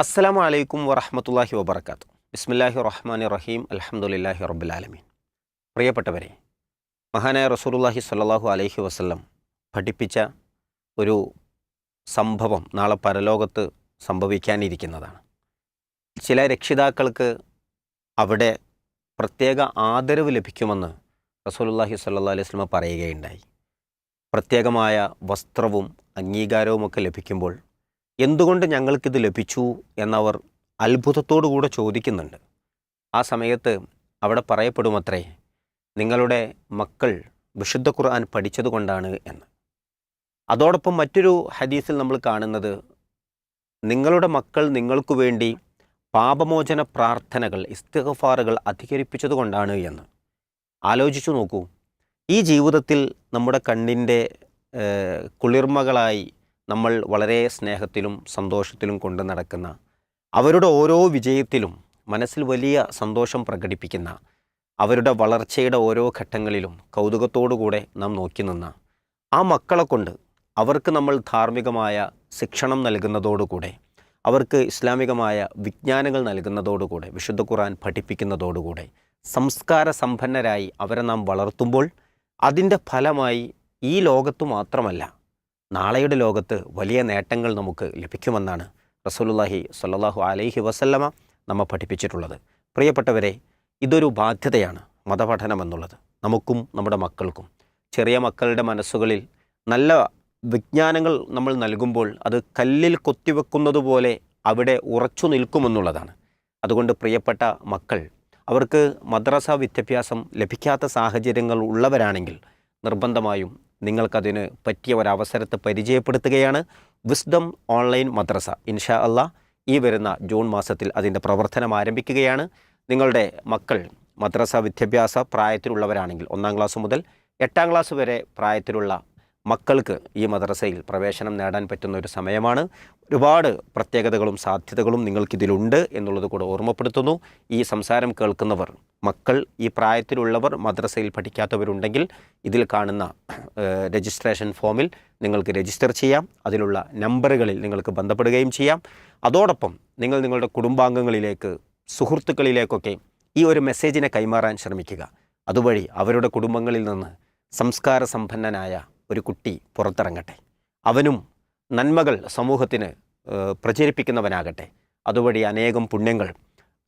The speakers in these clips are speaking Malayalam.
അസ്സലാമു അലൈക്കും വറഹ്മത്തുള്ളാഹി വബറകാതുഹു. ബിസ്മില്ലാഹിർ റഹ്മാനിർ റഹീം. അൽഹംദുലില്ലാഹി റബ്ബിൽ ആലമീൻ. പ്രിയപ്പെട്ടവരെ, മഹാനായ റസൂലുള്ളാഹി സ്വല്ലല്ലാഹു അലൈഹി വസല്ലം പഠിപ്പിച്ച ഒരു സംഭവം നാളെ പരലോകത്ത് സംഭവിക്കാനിരിക്കുന്നതാണ്. ചില രക്ഷിതാക്കൾക്ക് അവിടെ പ്രത്യേക ആദരവ് ലഭിക്കുമെന്ന് റസൂലുള്ളാഹി സ്വല്ലല്ലാഹു അലൈഹി വസല്ലം പറയുകയുണ്ടായി. പ്രത്യേകമായ വസ്ത്രവും അംഗീകാരവുമൊക്കെ ലഭിക്കുമ്പോൾ എന്തുകൊണ്ട് ഞങ്ങൾക്കിത് ലഭിച്ചു എന്നവർ അത്ഭുതത്തോടുകൂടെ ചോദിക്കുന്നുണ്ട്. ആ സമയത്ത് അവിടെ പറയപ്പെടുമത്രേ, നിങ്ങളുടെ മക്കൾ വിശുദ്ധ ഖുർആൻ പഠിച്ചതുകൊണ്ടാണ് എന്ന്. അതോടൊപ്പം മറ്റൊരു ഹദീസിൽ നമ്മൾ കാണുന്നത്, നിങ്ങളുടെ മക്കൾ നിങ്ങൾക്കു വേണ്ടി പാപമോചന പ്രാർത്ഥനകൾ, ഇസ്തിഗ്ഫാറുകൾ അധികരിപ്പിച്ചതുകൊണ്ടാണ് എന്ന്. ആലോചിച്ചു നോക്കൂ, ഈ ജീവിതത്തിൽ നമ്മുടെ കണ്ണിൻ്റെ കുളിർമകളായി നമ്മൾ വളരെ സ്നേഹത്തിലും സന്തോഷത്തിലും കൊണ്ട് നടക്കുന്ന, അവരുടെ ഓരോ വിജയത്തിലും മനസ്സിൽ വലിയ സന്തോഷം പ്രകടിപ്പിക്കുന്ന, അവരുടെ വളർച്ചയുടെ ഓരോ ഘട്ടങ്ങളിലും കൗതുകത്തോടുകൂടെ നാം നോക്കി നിന്ന ആ മക്കളെ കൊണ്ട് അവർക്ക് നമ്മൾ ധാർമ്മികമായ ശിക്ഷണം നൽകുന്നതോടുകൂടെ, അവർക്ക് ഇസ്ലാമികമായ വിജ്ഞാനങ്ങൾ നൽകുന്നതോടുകൂടെ, വിശുദ്ധ ഖുർആൻ പഠിപ്പിക്കുന്നതോടുകൂടെ സംസ്കാര സമ്പന്നരായി അവരെ നാം വളർത്തുമ്പോൾ അതിൻ്റെ ഫലമായി ഈ ലോകത്തു മാത്രമല്ല നാളെയുടെ ലോകത്ത് വലിയ നേട്ടങ്ങൾ നമുക്ക് ലഭിക്കുമെന്നാണ് റസൂലുള്ളാഹി സ്വല്ലല്ലാഹു അലൈഹി വസല്ലമ നമ്മെ പഠിപ്പിച്ചിട്ടുള്ളത്. പ്രിയപ്പെട്ടവരെ, ഇതൊരു ബാധ്യതയാണ് മതപഠനം എന്നുള്ളത്. നമുക്കും നമ്മുടെ മക്കൾക്കും. ചെറിയ മക്കളുടെ മനസ്സുകളിൽ നല്ല വിജ്ഞാനങ്ങൾ നമ്മൾ നൽകുമ്പോൾ അത് കല്ലിൽ കൊത്തിവെക്കുന്നത് പോലെ അവിടെ ഉറച്ചു നിൽക്കുമെന്നുള്ളതാണ്. അതുകൊണ്ട് പ്രിയപ്പെട്ട മക്കൾ, അവർക്ക് മദ്രസ വിദ്യാഭ്യാസം ലഭിക്കാത്ത സാഹചര്യങ്ങൾ ഉള്ളവരാണെങ്കിൽ നിർബന്ധമായും നിങ്ങൾക്കതിന് പറ്റിയ ഒരവസരത്തെ പരിചയപ്പെടുത്തുകയാണ് വിസ്ഡം ഓൺലൈൻ മദ്രസ. ഇൻഷാ അല്ലാഹ് ഈ വരുന്ന ജൂൺ മാസത്തിൽ അതിൻ്റെ പ്രവർത്തനം ആരംഭിക്കുകയാണ്. നിങ്ങളുടെ മക്കൾ മദ്രസ വിദ്യാഭ്യാസ പ്രായത്തിലുള്ളവരാണെങ്കിൽ 1-ാം ക്ലാസ് മുതൽ 8-ാം ക്ലാസ് വരെ പ്രായത്തിലുള്ള മക്കൾക്ക് ഈ മദ്രസയിൽ പ്രവേശനം നേടാൻ പറ്റുന്ന ഒരു സമയമാണ്. ഒരുപാട് പ്രത്യേകതകളും സാധ്യതകളും നിങ്ങൾക്കിതിലുണ്ട് എന്നുള്ളത് കൂടെ ഓർമ്മപ്പെടുത്തുന്നു. ഈ സംസാരം കേൾക്കുന്നവർ, മക്കൾ ഈ പ്രായത്തിലുള്ളവർ മദ്രസയിൽ പഠിക്കാത്തവരുണ്ടെങ്കിൽ ഇതിൽ കാണുന്ന രജിസ്ട്രേഷൻ ഫോമിൽ നിങ്ങൾക്ക് രജിസ്റ്റർ ചെയ്യാം. അതിലുള്ള നമ്പറുകളിൽ നിങ്ങൾക്ക് ബന്ധപ്പെടുകയും ചെയ്യാം. അതോടൊപ്പം നിങ്ങൾ നിങ്ങളുടെ കുടുംബാംഗങ്ങളിലേക്ക്, സുഹൃത്തുക്കളിലേക്കൊക്കെ ഈ ഒരു മെസ്സേജിനെ കൈമാറാൻ ശ്രമിക്കുക. അതുവഴി അവരുടെ കുടുംബങ്ങളിൽ നിന്ന് സംസ്കാര സമ്പന്നനായ ഒരു കുട്ടി പുറത്തിറങ്ങട്ടെ, അവനും നന്മകൾ സമൂഹത്തിന് പ്രചരിപ്പിക്കുന്നവനാകട്ടെ. അതുവഴി അനേകം പുണ്യങ്ങൾ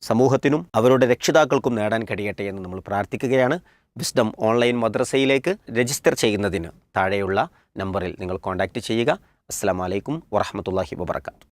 സമൂഹത്തിനും അവരുടെ രക്ഷിതാക്കൾക്കും നേടാൻ കഴിയട്ടെ എന്ന് നമ്മൾ പ്രാർത്ഥിക്കുകയാണ്. വിസ്ഡം ഓൺലൈൻ മദ്രസയിലേക്ക് രജിസ്റ്റർ ചെയ്യുന്നതിന് താഴെയുള്ള നമ്പറിൽ നിങ്ങൾ കോൺടാക്റ്റ് ചെയ്യുക. അസ്സലാമു അലൈക്കും വറഹ്മത്തുള്ളാഹി വബറകാതുഹു.